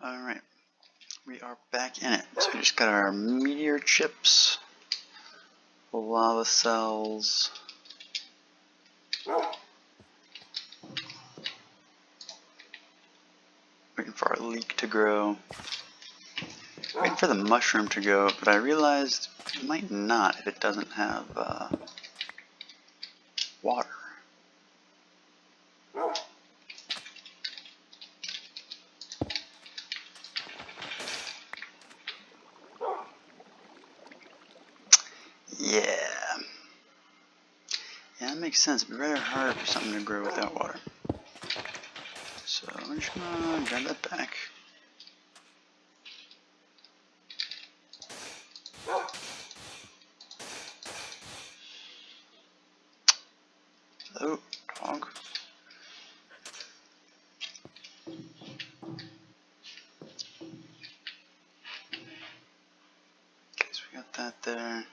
Alright, we are back in it. So we just got our meteor chips, lava cells, waiting for our leek to grow, waiting for the mushroom to go, but I realized it might not if it doesn't have water. Yeah, that makes sense. It'd be rather hard for something to grow without water. So I'm just gonna grab that back. Hello, dog. Okay, so we got that there.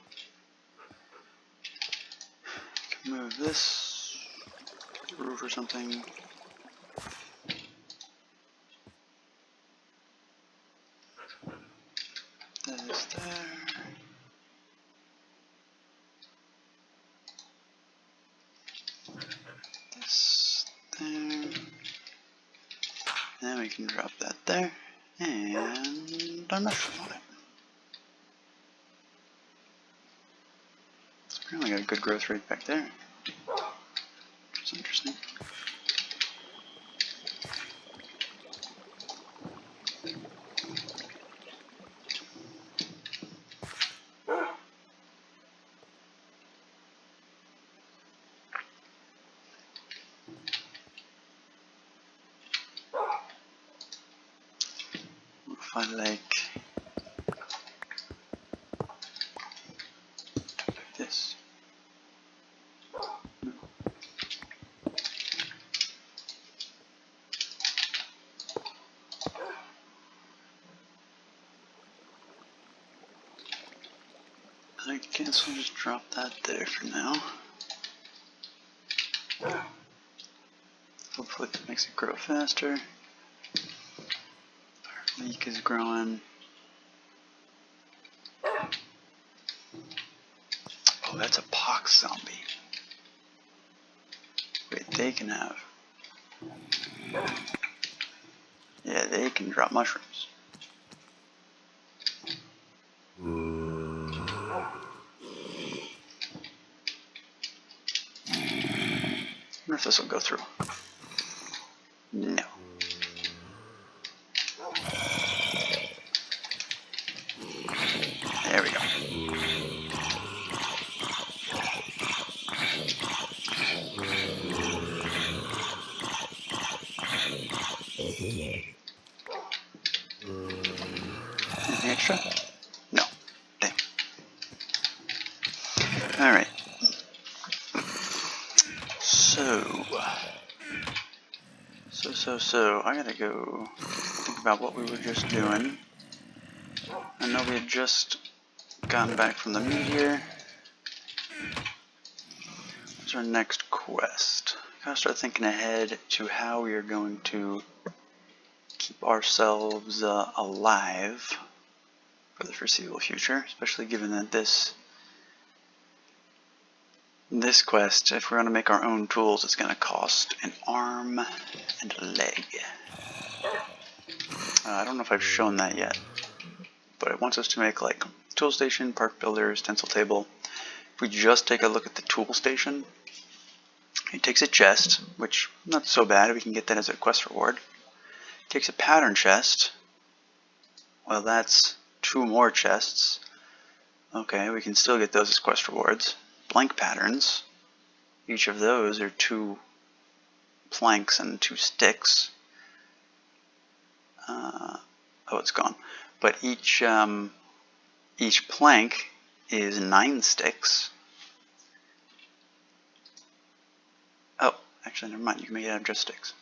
Can move this to the roof or something. That is there. This there. Then we can drop that there. And a mushroom on it. It's apparently got a good growth rate back there. Which is interesting. If I like this. I guess we'll just drop that there for now. Hopefully that makes it grow faster. Our leek is growing. Oh, that's a pox zombie. Wait, they can have. Yeah, they can drop mushrooms. I wonder if this will go through. No. There we go. Anything extra? No. Dang. Alright. So, I gotta go think about what we were just doing. I know we had just gotten back from the meteor. What's our next quest? Gotta start thinking ahead to how we are going to keep ourselves alive for the foreseeable future, especially given that this quest, if we're going to make our own tools, it's going to cost an arm and a leg. I don't know if I've shown that yet, but it wants us to make like tool station, park builder, stencil table. If we just take a look at the tool station, it takes a chest, which not so bad, we can get that as a quest reward. It takes a pattern chest. Well, that's 2 more chests. Okay, we can still get those as quest rewards. Blank patterns. Each of those are 2 planks and 2 sticks. Oh, it's gone. But each plank is 9 sticks. Oh, actually, never mind. You can make it out of just sticks.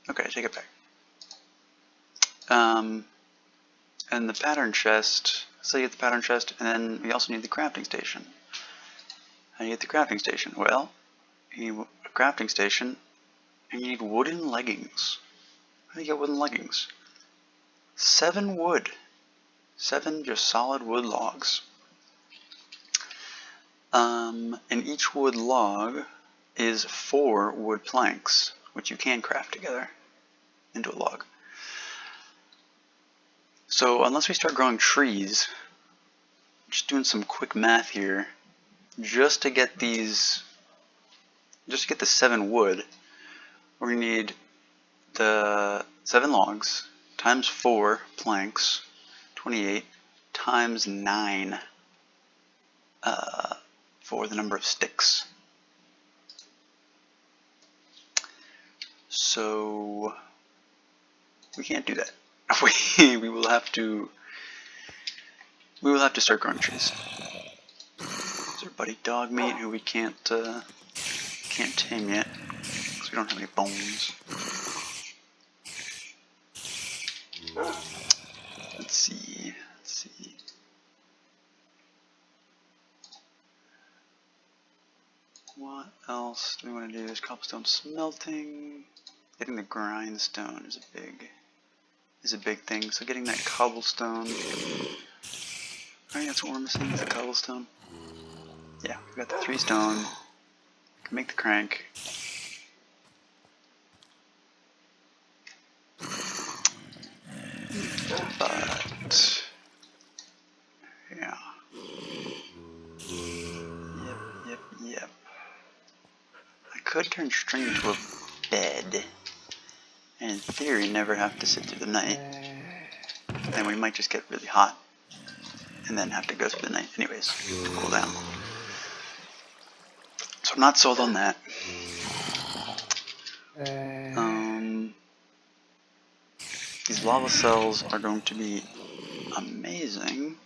Okay, I take it back. And the pattern chest. So you get the pattern chest, and then we also need the crafting station. How do you get the crafting station? Well, you need a crafting station, and you need wooden leggings. How do you get wooden leggings? 7 wood. 7 just solid wood logs. And each wood log is 4 wood planks, which you can craft together into a log. So unless we start growing trees, just doing some quick math here, just to get the 7 wood, we're going to need the 7 logs times 4 planks, 28, times 9 for the number of sticks. So we can't do that. we will have to start growing trees. There's our buddy Dogmeat, who we can't tame yet because we don't have any bones. Let's see. What else do we want to do? There's cobblestone smelting. Getting the grindstone is a big thing. So getting that cobblestone. Alright, that's what we're missing, is the cobblestone. Yeah, we got the 3 stone. We can make the crank. But yeah. Yep. I could turn string into a bed, and in theory never have to sit through the night. Then we might just get really hot, and then have to go through the night anyways to cool down. So I'm not sold on that. These lava cells are going to be amazing.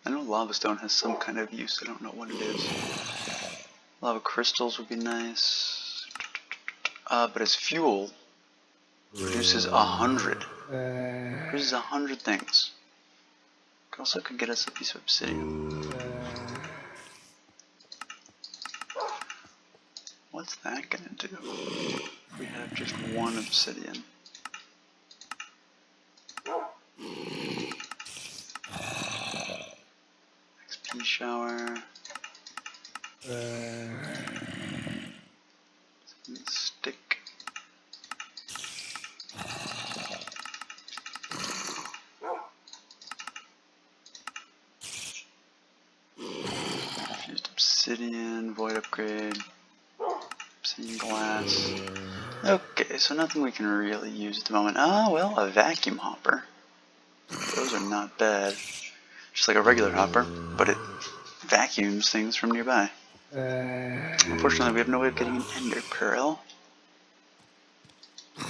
I know lava stone has some kind of use, I don't know what it is. Lava crystals would be nice. But as fuel, produces 100. Produces 100 things. Also could get us a piece of obsidian. What's that gonna do? We have just 1 obsidian. XP shower. Stick. Used obsidian, void upgrade, obsidian glass. Okay, so nothing we can really use at the moment. Ah, well, a vacuum hopper. Those are not bad. Just like a regular hopper, but it vacuums things from nearby. Unfortunately, we have no way of getting an ender pearl. A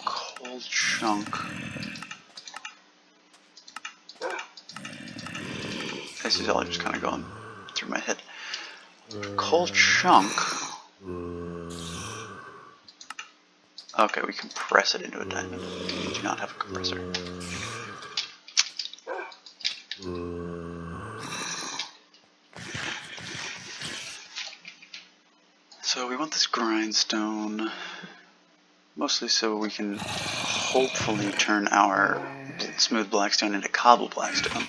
cold chunk. This is all just kind of going through my head. Cold chunk. Okay, we compress it into a diamond. We do not have a compressor. So we want this grindstone, mostly so we can hopefully turn our smooth blackstone into cobble blackstone.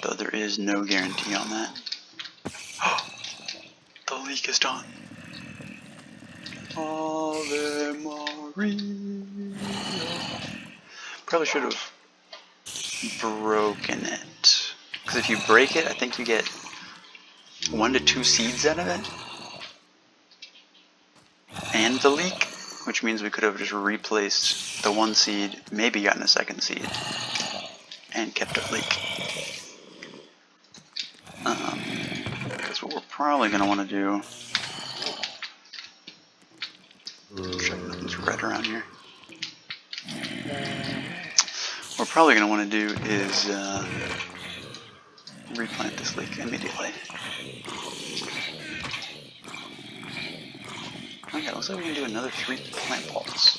Though there is no guarantee on that. The leak is done. Ave Maria. Probably should have broken it. Because if you break it, I think you get 1 to 2 seeds out of it. And the leak, which means we could have just replaced the 1 seed, maybe gotten a 2nd seed, and kept our leak. Because what we're probably going to want to do, check nothing's red around here. What we're probably going to want to do is replant this leek immediately. Okay, looks like we can do another 3 plant pots,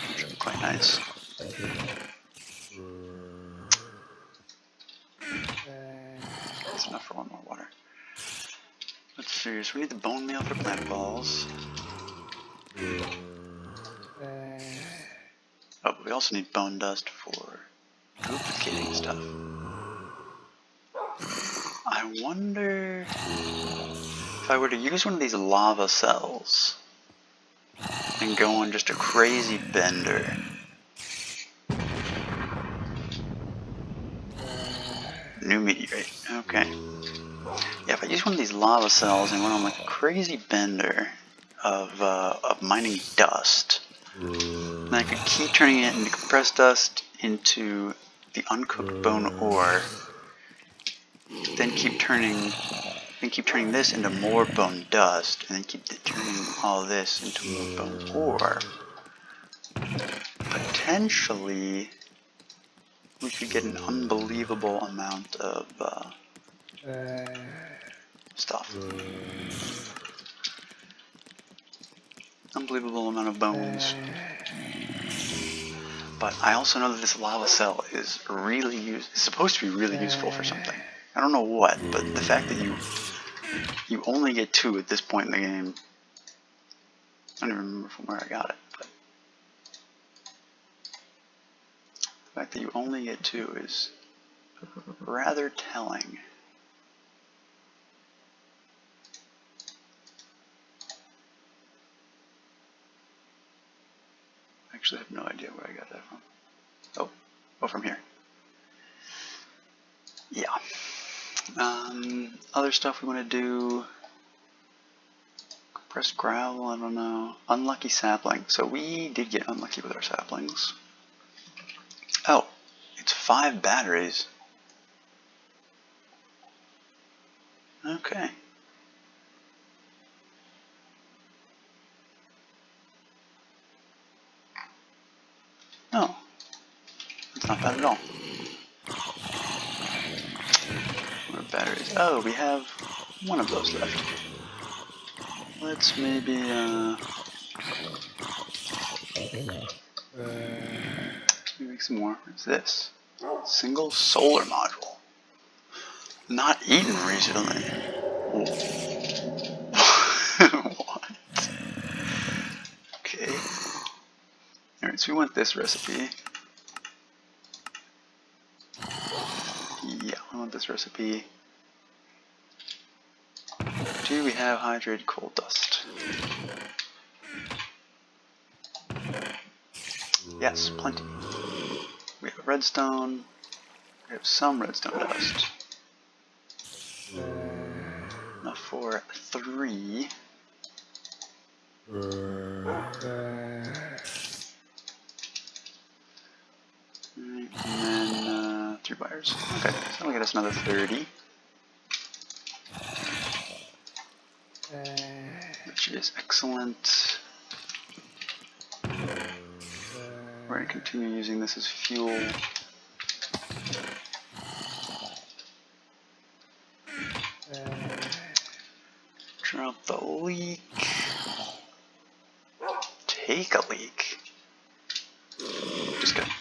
which would be quite nice. That's enough for 1 more water. Let's So we need the bone meal for plant balls. Oh, but we also need bone dust for duplicating stuff. I wonder if I were to use one of these lava cells and go on just a crazy bender. New meteorite. Okay. Yeah, if I use one of these lava cells and went on like a crazy bender of mining dust, then I could keep turning it into compressed dust into the uncooked bone ore, then keep turning this into more bone dust, and then keep turning all this into more bone ore. Potentially, we could get an unbelievable amount of stuff. Unbelievable amount of bones. But I also know that this lava cell is supposed to be really useful for something. I don't know what, but the fact that you only get 2 at this point in the game. I don't even remember from where I got it, but the fact that you only get 2 is rather telling. I actually have no idea where I got that from. Oh, from here. Yeah. Other stuff we want to do. Compressed gravel, I don't know. Unlucky sapling. So we did get unlucky with our saplings. Oh, it's 5 batteries. Okay. No, it's not bad at all. More batteries. Oh, we have 1 of those left. Let's maybe make some more. What's this? Single solar module. Not eaten recently. What? Okay. Alright, so we want this recipe. Yeah, we want this recipe. 2, we have hydrated coal dust. Yes, plenty. We have redstone. We have some redstone dust. Enough for 3. And then 3 wires. Okay, so that'll get us another 30. Which is excellent. We're going to continue using this as fuel. Drop the leak. Take a leak. Just kidding.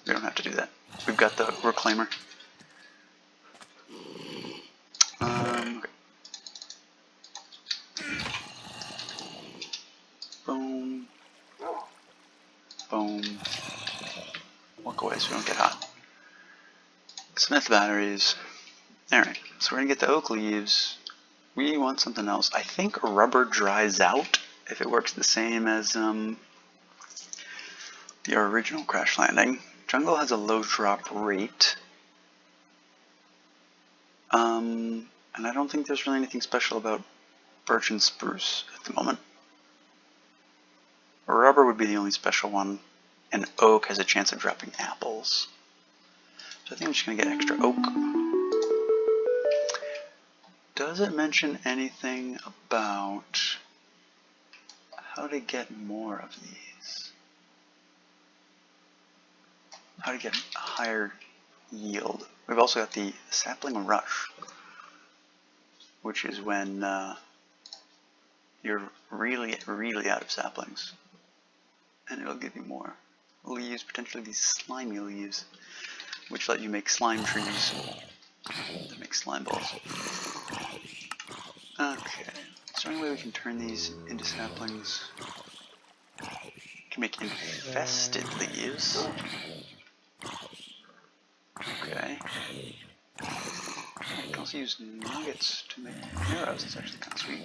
We don't have to do that. We've got the reclaimer. Okay. Boom. Boom. Walk away so we don't get hot. Smith batteries. Alright, so we're going to get the oak leaves. We want something else. I think rubber dries out if it works the same as the original Crash Landing. Jungle has a low drop rate. And I don't think there's really anything special about birch and spruce at the moment. Rubber would be the only special one, and oak has a chance of dropping apples. So I think I'm just going to get extra oak. Does it mention anything about how to get more of these? How to get a higher yield? We've also got the sapling rush, which is when you're really out of saplings, and it'll give you more leaves, potentially these slimy leaves, which let you make slime trees that make slime balls. Okay. Is there any way we can turn these into saplings? Can make infested leaves. Okay. I can also use nuggets to make arrows. That's actually kind of sweet.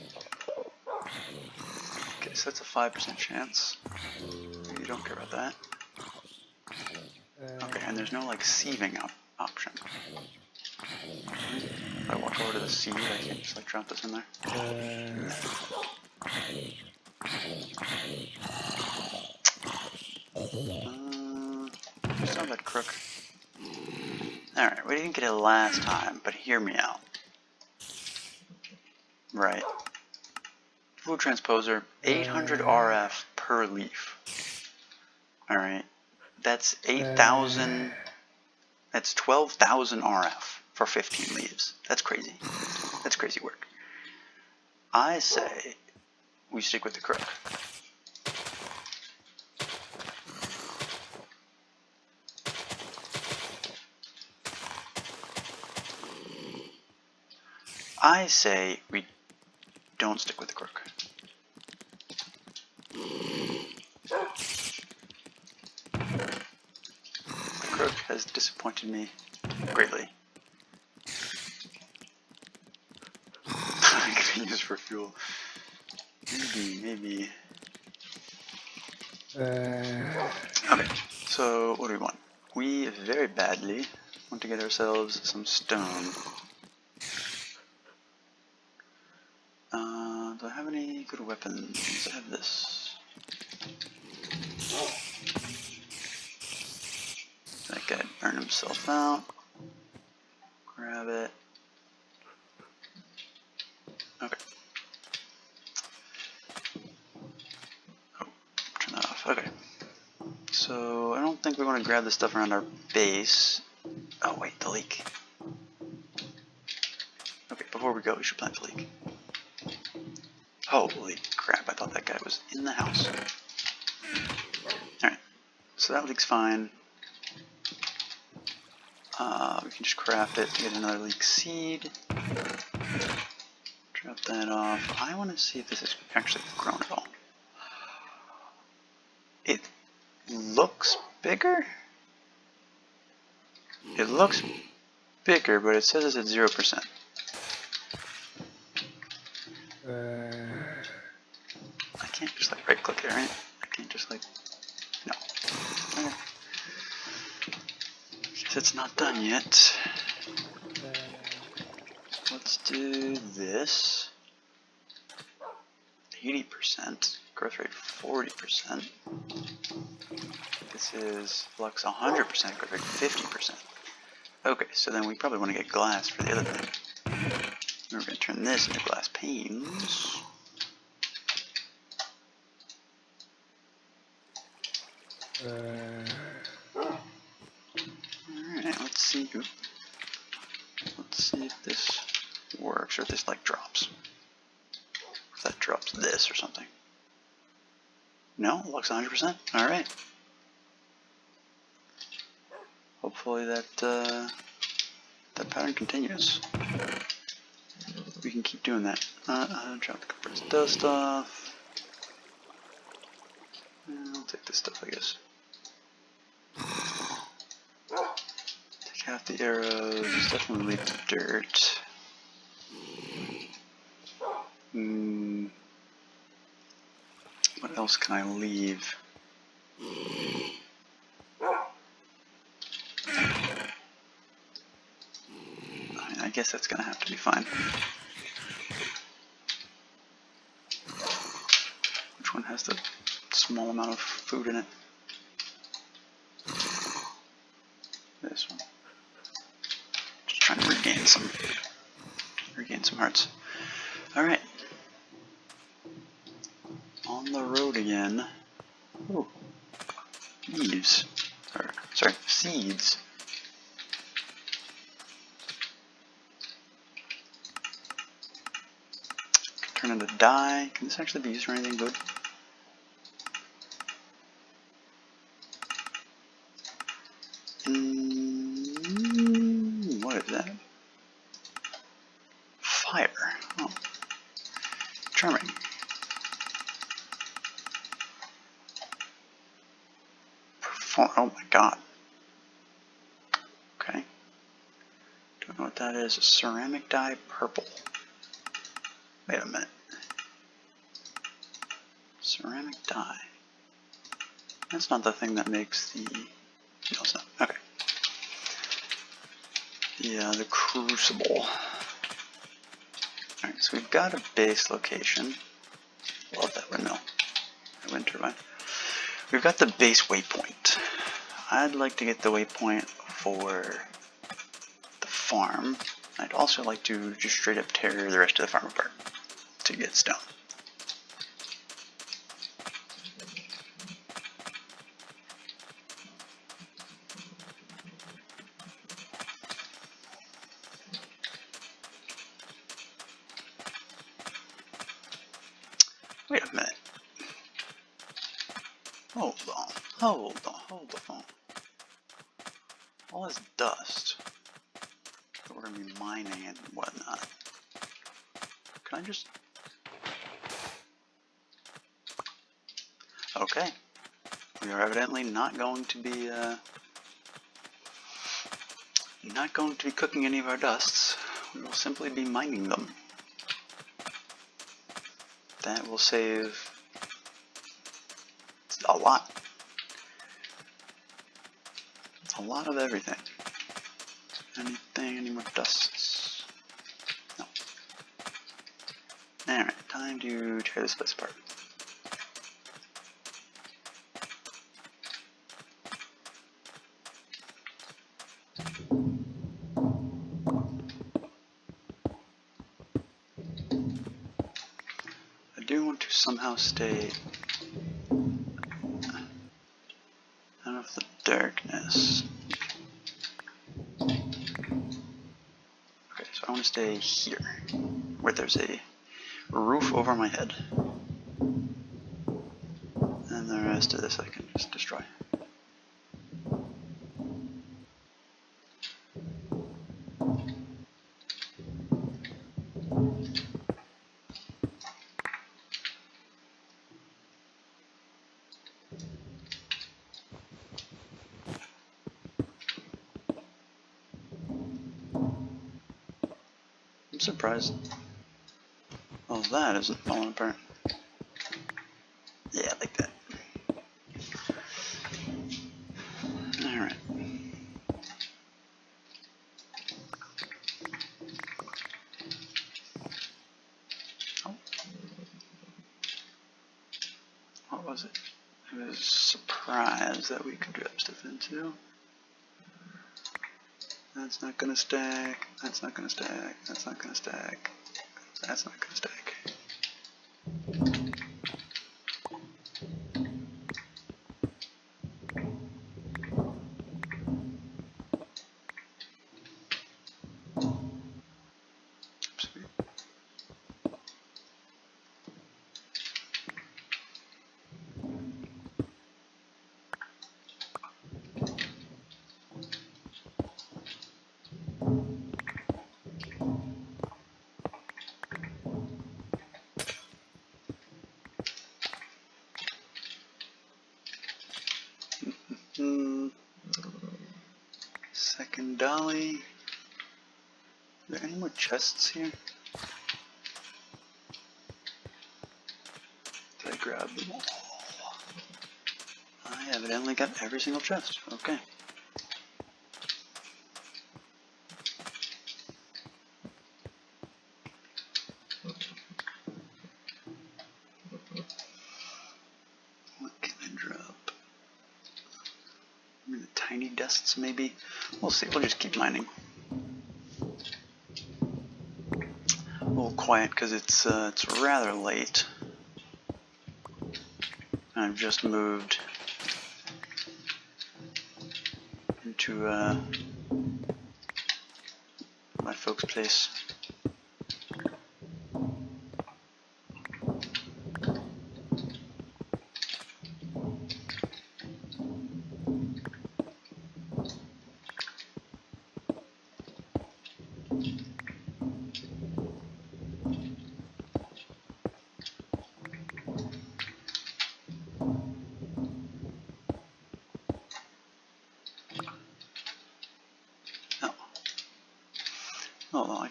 Okay, so that's a 5% chance. You don't care about that. Okay, and there's no like sieving option. If I walk over to the sieve, I can't just like drop this in there. Still that crook. Alright, we didn't get it last time, but hear me out. Right. Food transposer, 800 RF per leaf. Alright. That's 8,000. That's 12,000 RF for 15 leaves. That's crazy. That's crazy work. I say we stick with the crook. I say we don't stick with the crook. The crook has disappointed me greatly. I can use for fuel. Maybe. Okay, so what do we want? We very badly want to get ourselves some stone. Do I have any good weapons? I have this. That guy burn himself out. Grab it. Okay. Oh, turn that off. Okay. So I don't think we want to grab the stuff around our base. Oh wait, the leak. Okay, before we go, we should plant the leak. Holy crap, I thought that guy was in the house. Alright, so that leak's fine. We can just craft it to get another leek seed. Drop that off. I want to see if this is actually grown at all. It looks bigger? It looks bigger, but it says it's at 0%. I can't just like right click it, right? I can't just like, no. Okay. Guess it's not done yet. Let's do this. 80%, growth rate 40%. This is flux 100%, growth rate 50%. Okay, so then we probably want to get glass for the other thing. We're going to turn this into glass panes. Alright, let's see. Let's see if this works or if this like drops. If that drops this or something. No, it looks 100%. Alright. Hopefully that that pattern continues. We can keep doing that. Drop the compressed dust off. I'll take this stuff, I guess. Take half the arrows. Definitely leave the dirt. What else can I leave? I guess that's gonna have to be fine. Which one has the small amount of food in it? This one. Just trying to regain some hearts. Alright. On the road again. Ooh. Leaves. Or, sorry, seeds. Turn into dye. Can this actually be used for anything good? What is that? Fire. Oh. Charming. Oh my god. Okay. Don't know what that is. A ceramic dye purple. Wait a minute. Ceramic dye. That's not the thing that makes the... No, it's not. Okay. Yeah, the crucible. Alright, so we've got a base location. Love that windmill. That wind turbine. We've got the base waypoint. I'd like to get the waypoint for the farm. I'd also like to just straight up tear the rest of the farm apart to get stone. Wait a minute. Hold on. Hold on. Hold the phone. All this dust that we're going to be mining and whatnot. Can I just... Okay. We are evidently not going to be cooking any of our dusts. We will simply be mining them. That will save a lot. A lot of everything. Anything, any more dusts? No. Alright, time to tear this place apart. I do want to somehow stay out of the darkness. Okay, so I want to stay here, where there's a roof over my head. And the rest of this I can just destroy. I'm surprised all that isn't falling apart. Yeah, like that. Alright. Oh. What was it? It was a surprise that we could drop stuff into. That's not gonna stack. That's not gonna stack. That's not gonna stack. That's not gonna stack. Sweet. Second dolly. Are there any more chests here? Did I grab them all? I evidently got every single chest. Okay. What can I drop? The tiny dusts, maybe? We'll see. We'll just keep mining. A little quiet because it's rather late. I've just moved into my folks' place.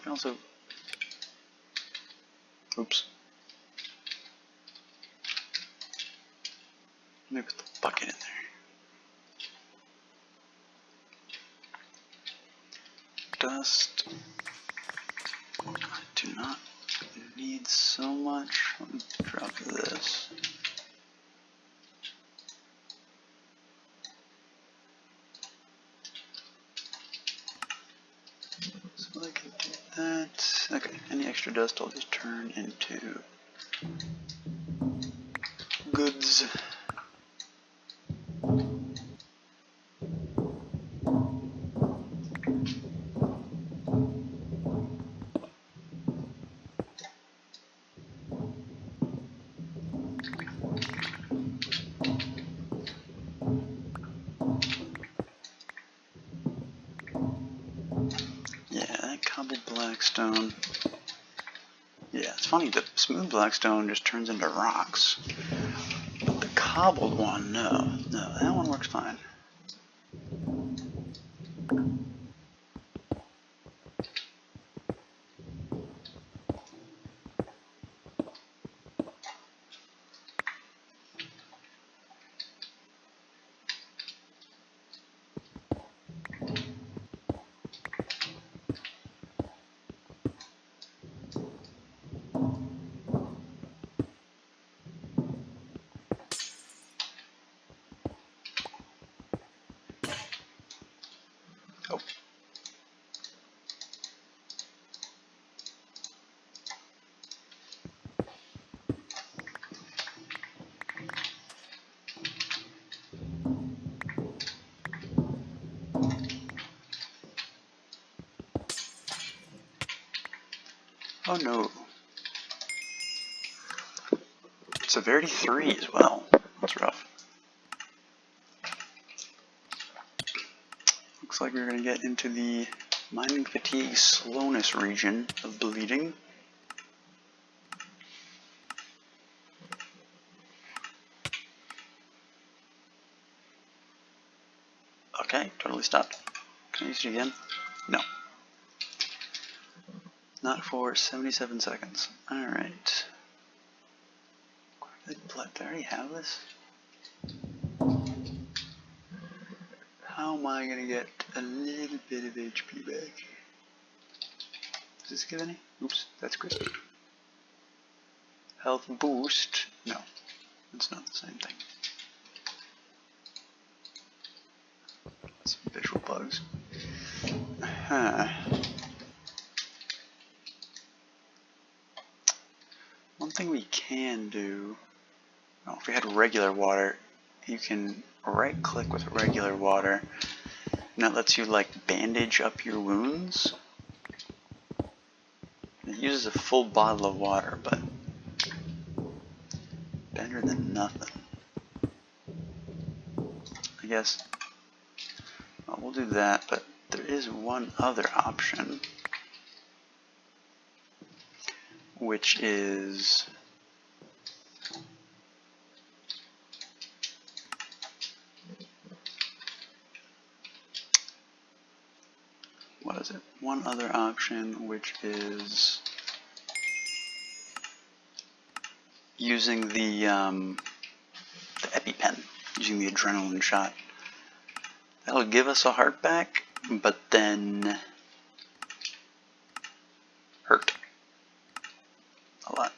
can also, oops. Let me put the bucket in there. Dust. I do not need so much. Let me drop this. So I can do that. Okay, any extra dust I'll just turn into goods. Blackstone. Yeah, it's funny, the smooth blackstone just turns into rocks. But the cobbled one, no, that one works fine. Oh no. Severity 3 as well. That's rough. Looks like we're going to get into the mining fatigue slowness region of bleeding. Okay, totally stopped. Can I use it again? No. Not for 77 seconds. Alright. Do I already have this? How am I going to get a little bit of HP back? Does this give any? Oops, that's crispy. Health boost? No, it's not the same thing. Some visual bugs. One thing we can do, well, if we had regular water, you can right click with regular water, and that lets you like bandage up your wounds. It uses a full bottle of water, but better than nothing. I guess, well, we'll do that, but there is one other option, which is one other option, which is using the EpiPen, using the adrenaline shot. That'll give us a heart back, but then hurt a lot.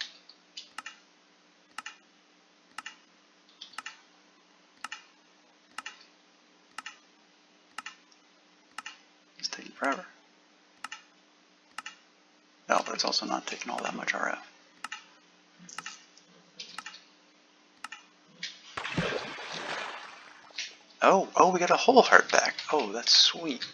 It's taking forever. Oh, but it's also not taking all that much RF. Oh, we got a whole heart back. Oh, that's sweet.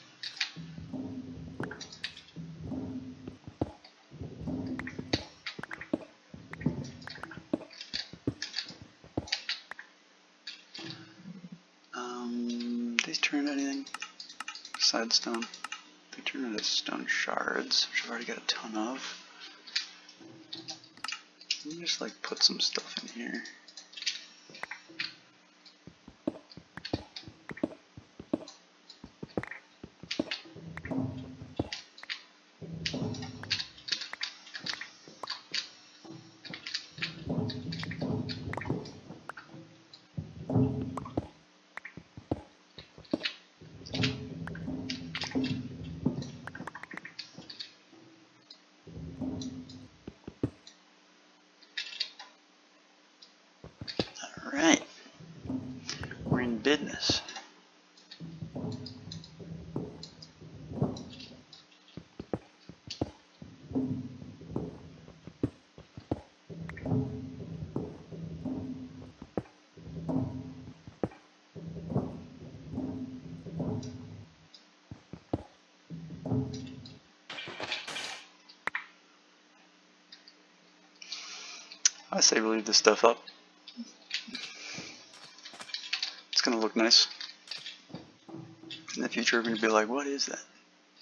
These turn anything besides stone? They turn into stone shards, which I've already got a ton of. Let me just like put some stuff in here. I say we leave this stuff up. It's gonna look nice. In the future, we're gonna be like, what is that?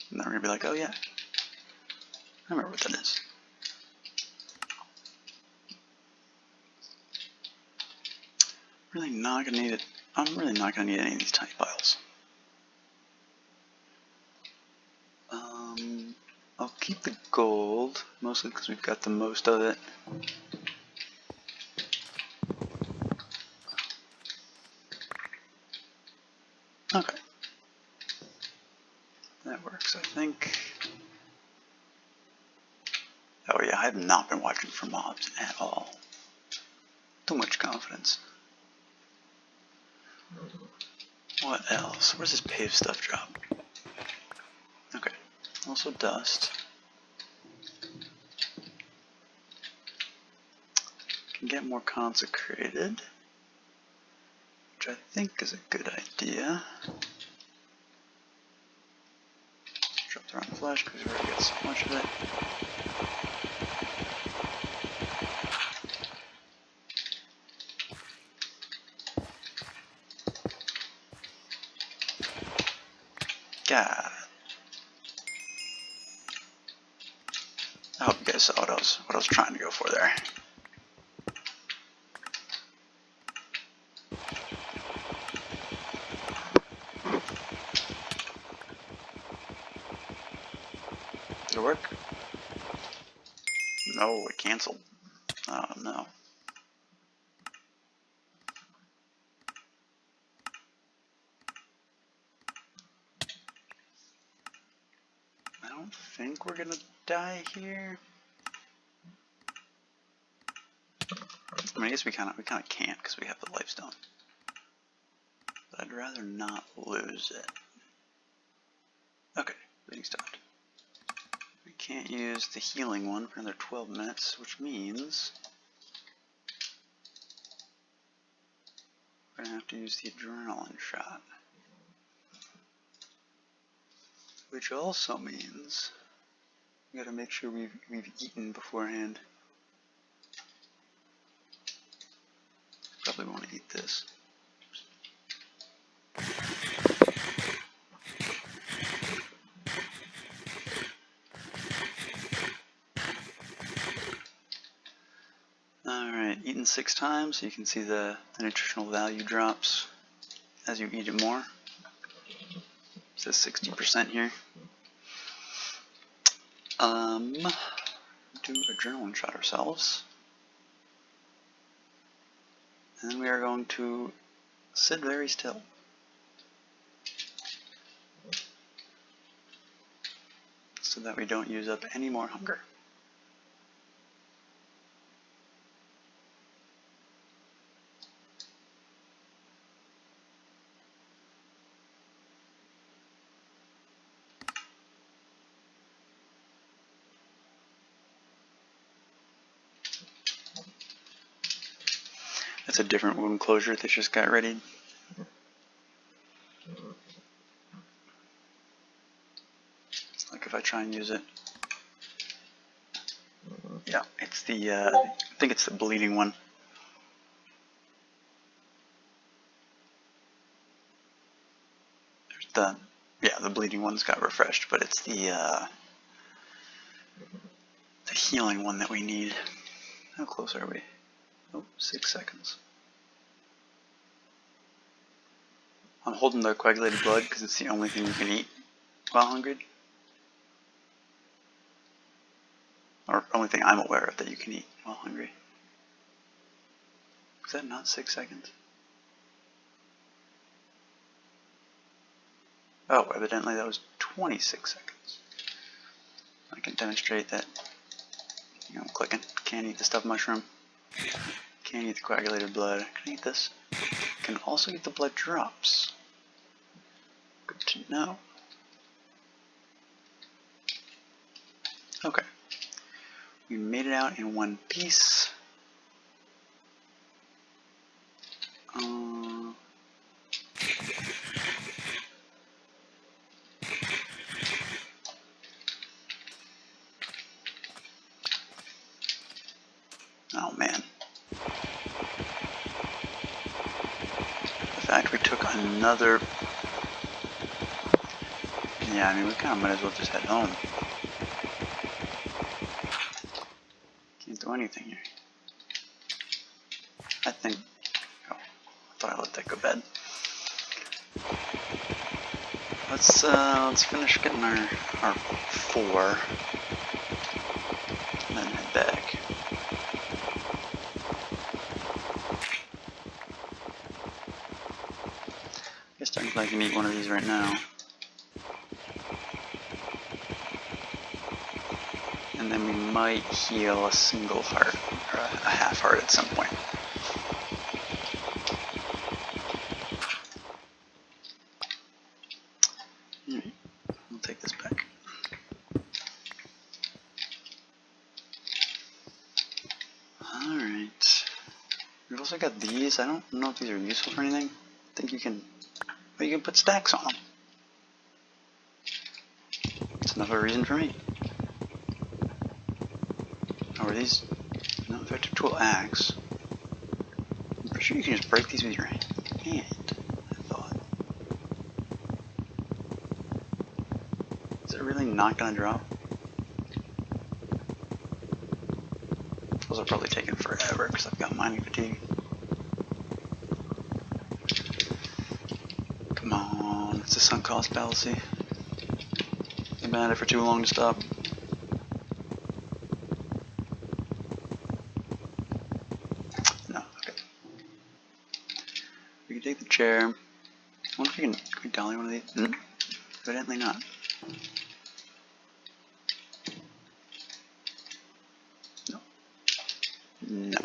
And then we're gonna be like, oh yeah, I remember what that is. Really not gonna need it. I'm really not gonna need any of these tiny piles. I'll keep the gold, mostly because we've got the most of it. Okay. That works, I think. Oh yeah, I have not been watching for mobs at all. Too much confidence. What else? Where's this paved stuff drop? Okay. Also dust. Can get more consecrated, which I think is a good idea. Drop the round flesh because we already got so much of it. God. I hope you guys saw what I was trying to go for there. Did it work? No, it canceled. Oh no. I don't think we're gonna die here. I mean, I guess we kind of can't because we have the lifestone. But I'd rather not lose it. Okay, bleeding stopped. We can't use the healing one for another 12 minutes, which means we're gonna have to use the adrenaline shot. Which also means we gotta make sure we've eaten beforehand. Probably want to eat this. Alright, eaten 6 times, so you can see the nutritional value drops as you eat it more. It says 60% here. Do adrenaline shot ourselves. And then we are going to sit very still. So that we don't use up any more hunger. That's a different wound closure that just got ready. It's like if I try and use it. Yeah, it's the, I think it's the bleeding one. There's the bleeding one's got refreshed, but it's the healing one that we need. How close are we? Oh, 6 seconds. I'm holding the coagulated blood because it's the only thing you can eat while hungry. Or only thing I'm aware of that you can eat while hungry. Is that not 6 seconds? Oh, evidently that was 26 seconds. I can demonstrate that. You know, I'm clicking. Can't eat the stuffed mushroom. Can't eat the coagulated blood. I can eat this. Can also eat the blood drops. Good to know. Okay. We made it out in one piece. Oh man. fact, we took another... Yeah, I mean, we kind of might as well just head home. Can't do anything here. I think... Oh, I thought I let that go bad. Let's finish getting our 4, and then head back. I guess technically I can eat one of these right now. And then we might heal a single heart, or a half heart at some point. Alright, we'll take this back. Alright. We've also got these. I don't know if these are useful for anything. I think you can put stacks on them. That's enough of a reason for me. Oh, are these? No, effective tool axe. I'm pretty sure you can just break these with your hand, I thought. Is it really not gonna drop? Those are probably taking forever because I've got mining fatigue. Come on, it's a sunk cost fallacy. I've been at it for too long to stop. No, okay. We can take the chair. I wonder if we can dolly one of these. Evidently not. No. No.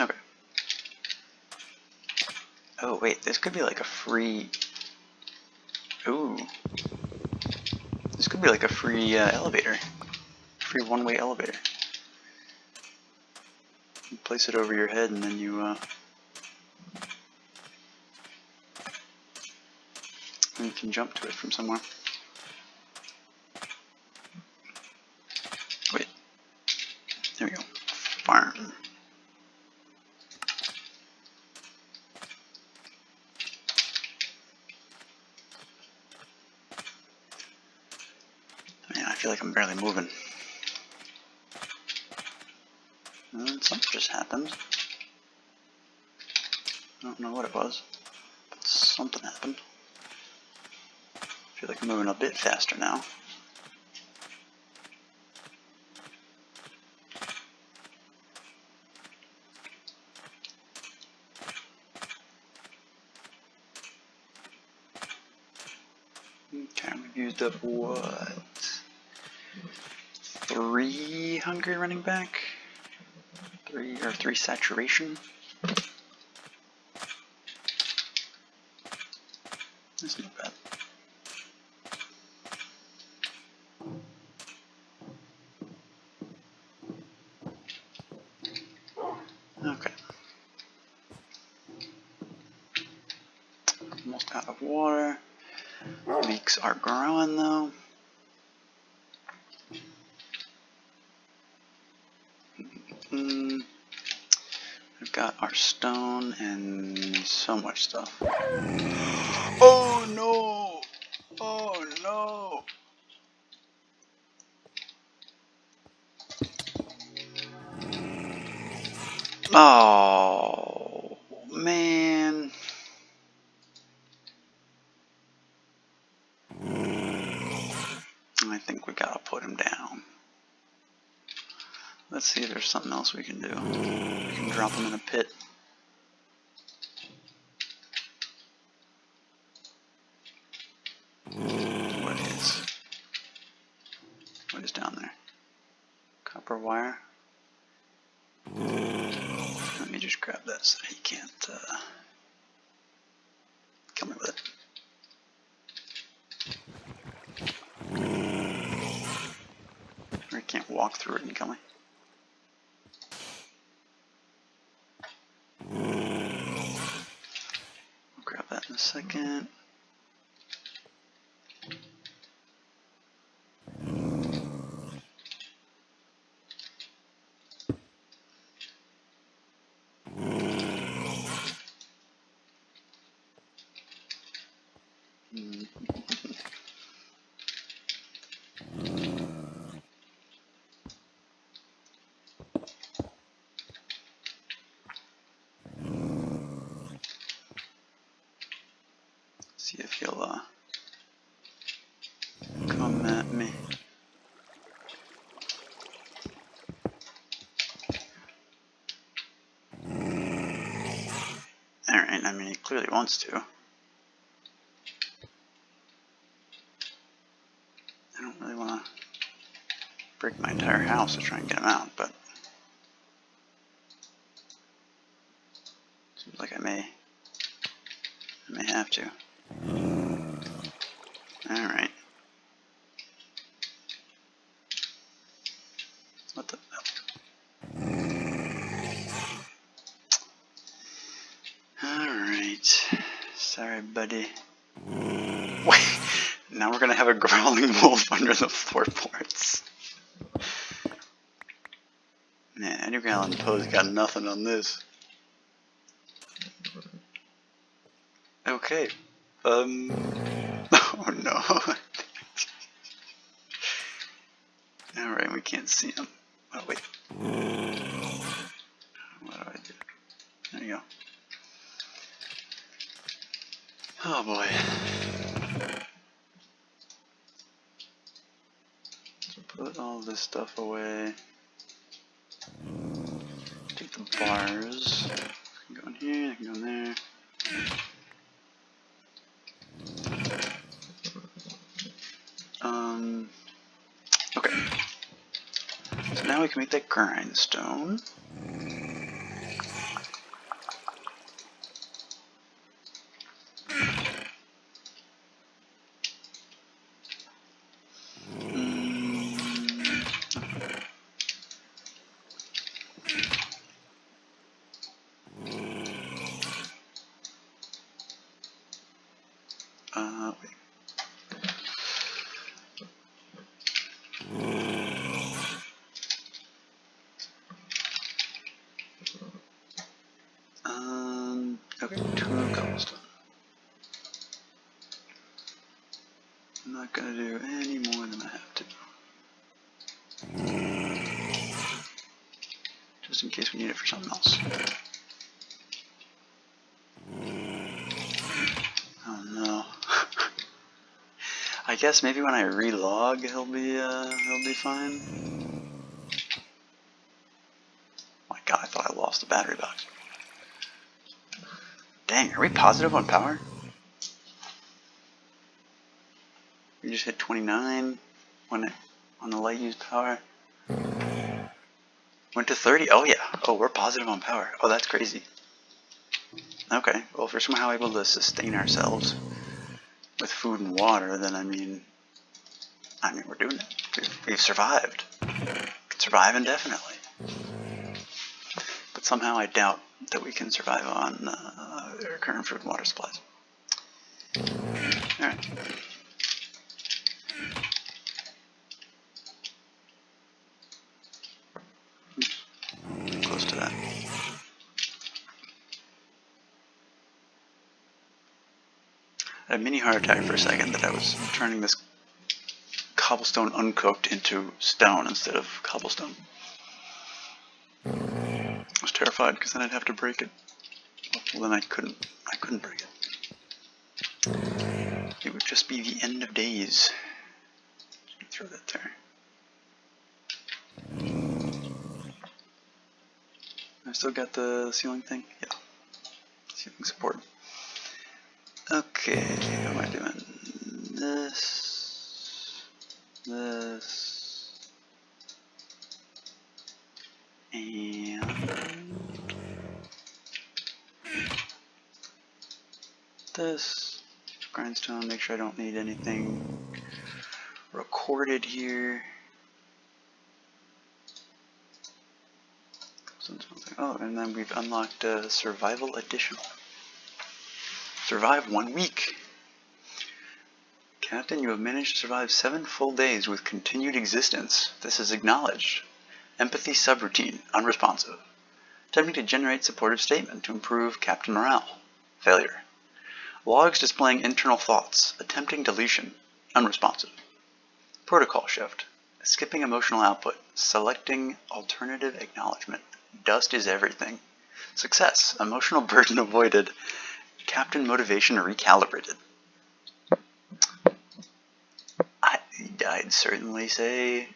Okay. Oh wait, this could be like a free... Ooh. This could be like a free elevator. Free one-way elevator. You place it over your head and then you can jump to it from somewhere. Wait. There we go. Farm. Man, I feel like I'm barely moving. And something just happened. I don't know what it was, but something happened. I feel like I'm moving a bit faster now. Okay, we've used up what? 3 hungry running back? 3 saturation? That's not bad. Okay. Almost out of water. Leaks are growing though. We've got our stone and so much stuff. Oh no! Oh no! Oh man. I think we gotta put him down. Let's see if there's something else we can do. We can drop him in a pit. What is down there? Copper wire. Let me just grab that so he can't kill me with it. Or he can't walk through it and kill me. I'll grab that in a second. See if he'll come at me. Alright, I mean, he clearly wants to. I don't really want to break my entire house to try and get him out, but seems like I may have to. Alright. What the hell? Alright. Sorry, buddy. Wait, now we're gonna have a growling wolf under the floorboards. Man, Edgar Allan Poe's got nothing on this. Okay. Oh no. Alright, we can't see him. Oh wait. What do I do? There you go. Oh boy. So put all this stuff away. Take the bars. They can go in here, they can go in there. Okay. So now we can make that grindstone. Wait. Okay, 2 cobblestone. I'm not gonna do any more than I have to. Just in case we need it for something else. Oh no. I guess maybe when I relog he'll be fine. My god, I thought I lost the battery box. Dang, are we positive on power? We just hit 29 on the light use power. Went to 30. Oh yeah. Oh, we're positive on power. Oh, that's crazy. Okay. Well, if we're somehow able to sustain ourselves with food and water, then I mean we're doing it. We've survived. We can survive indefinitely. But somehow I doubt that we can survive on our current food and water supplies. Alright. Close to that. I had a mini heart attack for a second that I was turning this cobblestone uncooked into stone instead of cobblestone. I was terrified because then I'd have to break it. Well, then I couldn't break it. It would just be the end of days. Just throw that there. I still got the ceiling thing? Yeah. Ceiling support. Okay, what am I doing? This, and this. Grindstone, make sure I don't need anything recorded here. Oh, and then we've unlocked Survival Additional. Survive 1 week. Captain, you have managed to survive 7 full days with continued existence. This is acknowledged. Empathy subroutine, unresponsive. Attempting to generate supportive statement to improve captain morale. Failure. Logs displaying internal thoughts. Attempting deletion. Unresponsive. Protocol shift. Skipping emotional output. Selecting alternative acknowledgement. Dust is everything. Success. Emotional burden avoided. Captain motivation recalibrated. I'd certainly say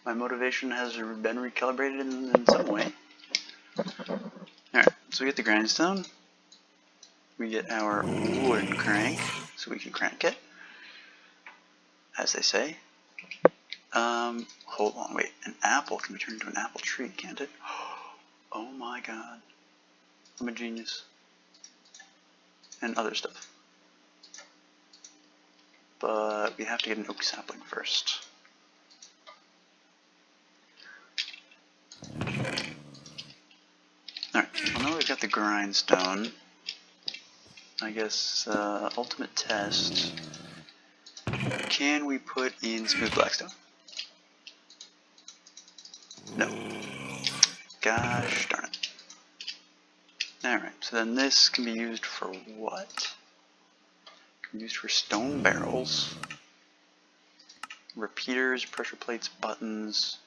my motivation has been recalibrated in some way. Alright, so we get the grindstone. We get our wooden crank, so we can crank it, as they say. Hold on, wait, an apple can be turned into an apple tree, can't it? Oh my god. I'm a genius. And other stuff. But we have to get an oak sapling first. Alright, well now we've got the grindstone. I guess, ultimate test. Can we put in smooth blackstone? No. Gosh darn it. Alright, so then this can be used for what? It can be used for stone barrels, repeaters, pressure plates, buttons.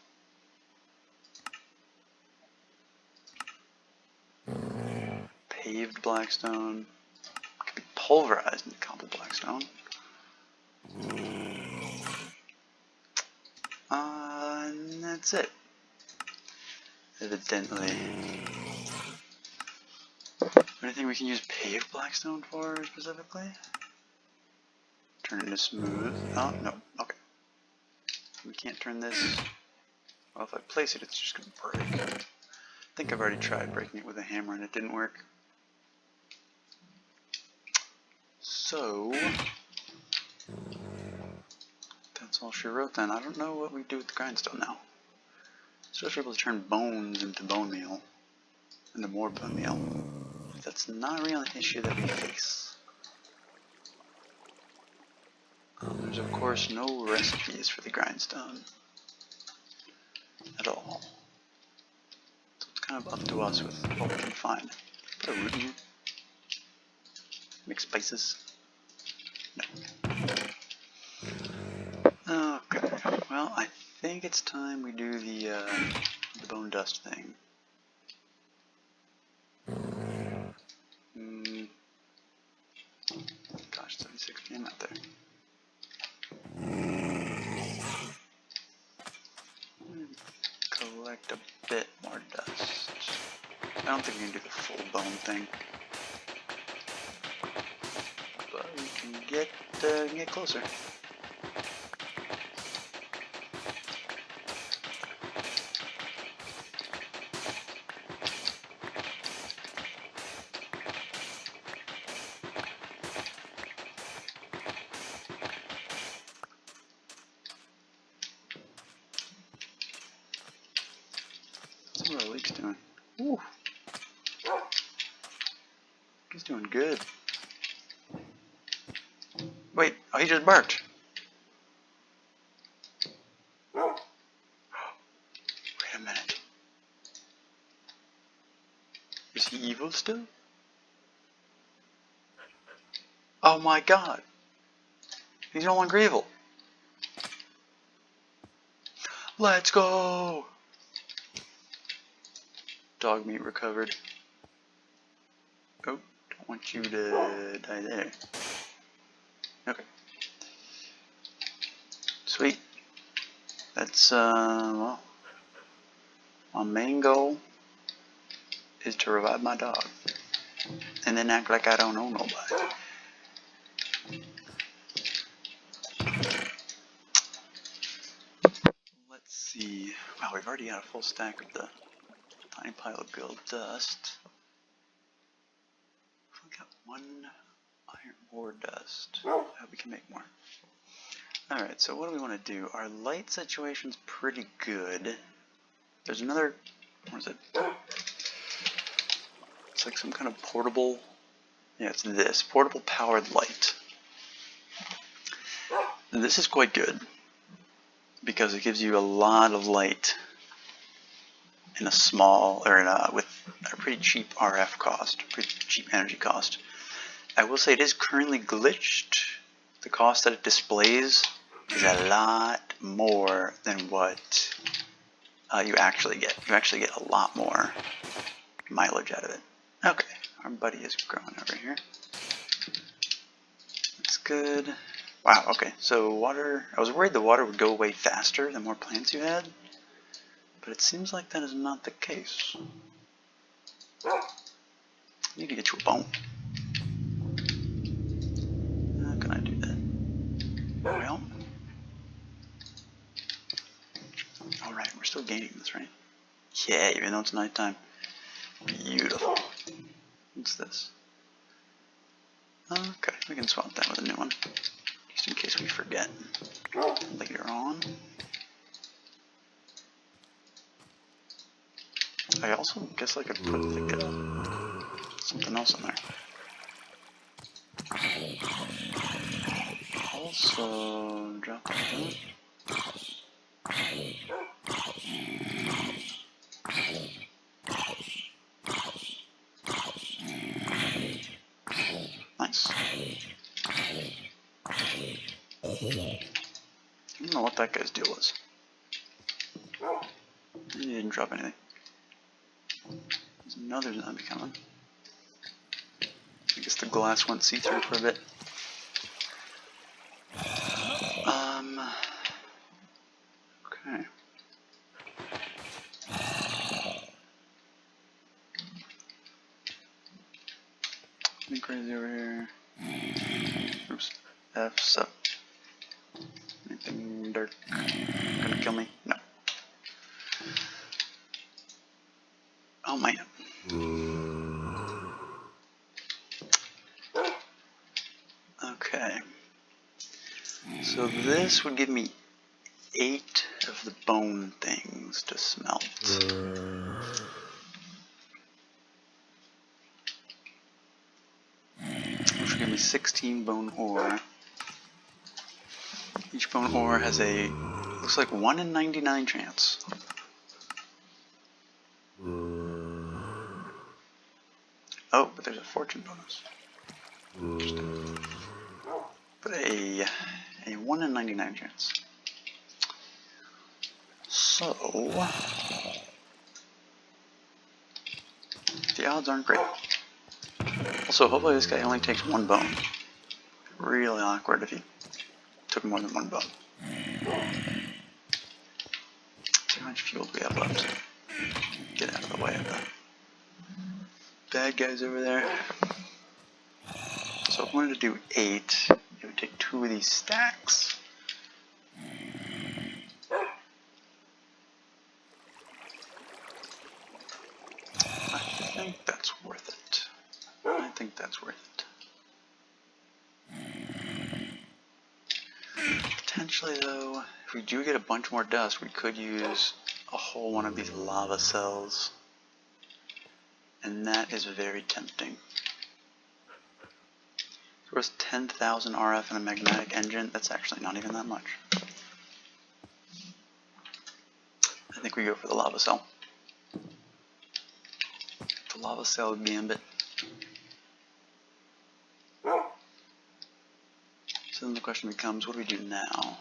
Paved blackstone. It can be pulverized into cobbled blackstone. And that's it. Evidently. Anything we can use paved blackstone for specifically? Turn it into smooth. Oh, no. Okay. We can't turn this. Well, if I place it, it's just going to break. I think I've already tried breaking it with a hammer and it didn't work. So, that's all she wrote then. I don't know what we do with the grindstone now. Supposed to be able to turn bones into bone meal. Into more bone meal. That's not really an issue that we face. There's of course no recipes for the grindstone. At all. So it's kind of up to us with what we can find. Put a root in here. Make spices. No. Okay. Well, I think it's time we do the bone dust thing. Gosh, 76 PM out there. Collect a bit more dust. I don't think we can do the full bone thing, but we can get closer. What's our leak's doing? Ooh. He's doing good. Wait, oh, he just barked. Wait a minute. Is he evil still? Oh my god. He's no longer evil. Let's go! Dogmeat recovered. Oh, don't want you to die there. Okay. Sweet. That's, well, my main goal is to revive my dog. And then act like I don't know nobody. Let's see. Wow, we've already got a full stack of the tiny pile of gold dust. We got one iron ore dust. We can make more. Alright, so what do we want to do? Our light situation's pretty good. There's another, what is it? It's like some kind of portable, yeah, it's this, portable powered light. And this is quite good because it gives you a lot of light in a small, or in a, with a pretty cheap RF cost, pretty cheap energy cost. I will say it is currently glitched. The cost that it displays is a lot more than what you actually get. You actually get a lot more mileage out of it. Okay, our buddy is growing over here. That's good. Wow, okay. So water, I was worried the water would go away faster the more plants you had, but it seems like that is not the case. I need to get you a bone. How can I do that? Well, alright, we're still gaining this, right? Yeah, even though it's nighttime. Beautiful. What's this? Okay, we can swap that with a new one, just in case we forget later on. I also guess I could put like something else in there. Also, drop that. Nice. I don't know what that guy's deal was. He didn't drop anything. There's another zombie coming. I guess the glass went see-through for a bit. Okay. Something crazy over here. Oops. F's up. Anything dirt gonna kill me? No. Oh man. Okay. So this would give me 8 of the bone things to smelt. Which would give me 16 bone ore. Each bone ore has a, looks like 1 in 99 chance. Oh, but there's a fortune bonus. Interesting. But a 1 in 99 chance. So, the odds aren't great. Also, hopefully this guy only takes 1 bone. Really awkward if he took more than 1 bone. See how much fuel do we have left? Get out of the way of the bad guys over there. So if I wanted to do 8, it would take 2 of these stacks. I think that's worth it. I think that's worth it. Potentially though, if we do get a bunch more dust, we could use a whole one of these lava cells. And that is very tempting. It's worth 10,000 RF and a magnetic engine. That's actually not even that much. I think we go for the lava cell. The lava cell gambit. So then the question becomes, what do we do now?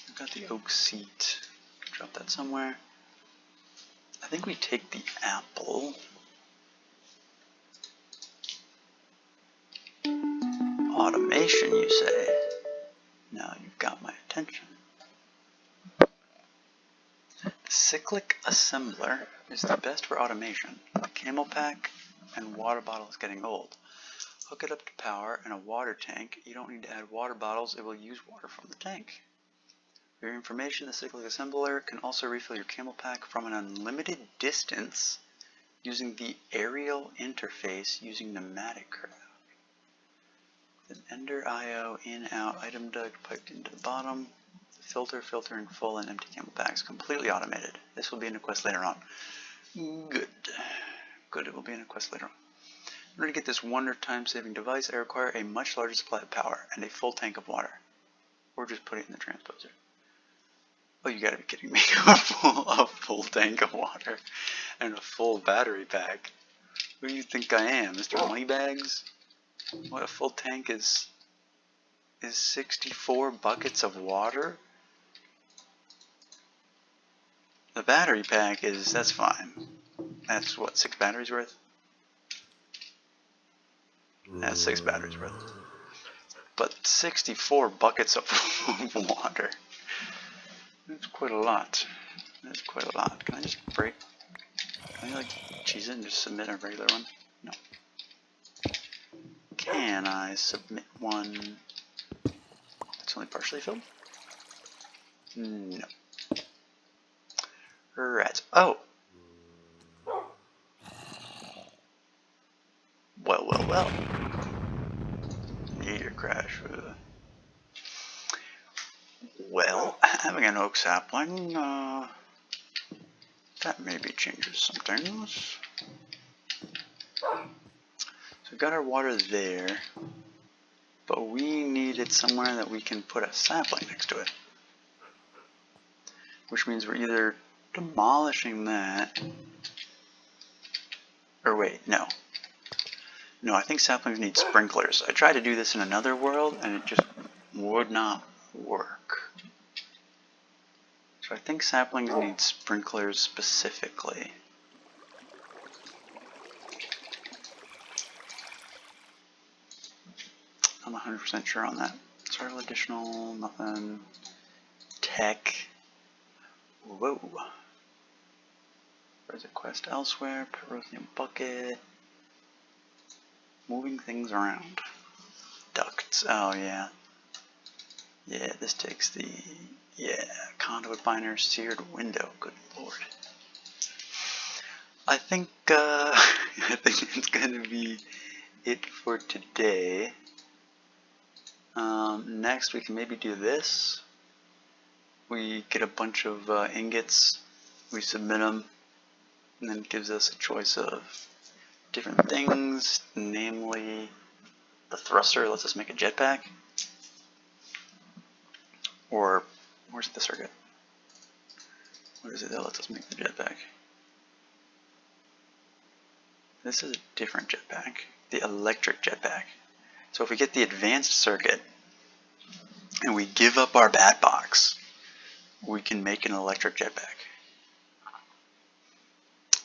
We've got the oak seat. Drop that somewhere. I think we take the apple. Automation, you say? Now you've got my attention. The cyclic assembler is the best for automation. The camel pack and water bottle is getting old. Hook it up to power and a water tank. You don't need to add water bottles, it will use water from the tank. For your information, the cyclic assembler can also refill your camel pack from an unlimited distance using the aerial interface using pneumatic craft. With an Ender IO in-out item dug piped into the bottom. The filter filtering full and empty camel packs completely automated. This will be in a quest later on. Good. Good, it will be in a quest later on. In order to get this wonder time-saving device, I require a much larger supply of power and a full tank of water. Or just put it in the transposer. Oh, you gotta be kidding me. a full tank of water and a full battery pack. Who do you think I am, Mr. Moneybags? What, a full tank is 64 buckets of water? The battery pack is, that's fine. That's what, 6 batteries worth? That's 6 batteries worth. but 64 buckets of water. That's quite a lot. That's quite a lot. Can I just break? Can I like cheese it and just submit a regular one? No. Can I submit one that's only partially filled? No. Rats. Oh! Well. Meteor crash. Well, having an oak sapling, that maybe changes some things. So we got our water there, but we need it somewhere that we can put a sapling next to it. Which means we're either demolishing that, or wait, no. No, I think saplings need sprinklers. I tried to do this in another world, and it just would not work. So I think saplings need sprinklers specifically. I'm 100% sure on that. Sort of additional, nothing. Tech. Whoa. There's a quest elsewhere. Perosium bucket. Moving things around. Ducts. Oh, yeah. Yeah, this takes the... Yeah, conduit binder, seared window. Good lord. I think I think it's gonna be it for today. Next we can maybe do this. We get a bunch of ingots, we submit them, and then it gives us a choice of different things, namely the thruster lets us make a jetpack. Or, where's the circuit? What is it that lets us make the jetpack? This is a different jetpack, the electric jetpack. So if we get the advanced circuit, and we give up our bat box, we can make an electric jetpack.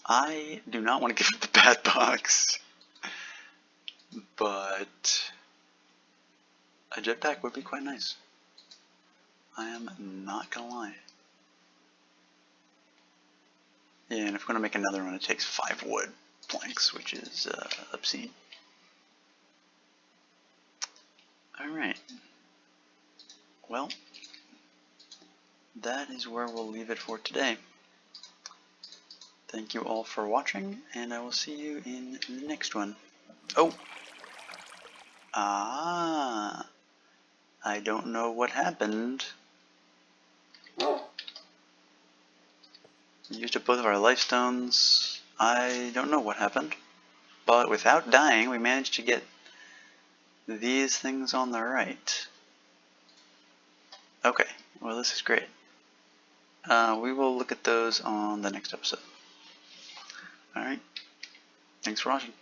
I do not want to give up the bat box, but a jetpack would be quite nice. I am not gonna lie. Yeah, and if we're gonna make another one, it takes 5 wood planks, which is obscene. Alright. Well, that is where we'll leave it for today. Thank you all for watching, and I will see you in the next one. Oh! I don't know what happened. We used up both of our life stones. I don't know what happened. But without dying, we managed to get these things on the right. Okay, well this is great. We will look at those on the next episode. Alright, thanks for watching.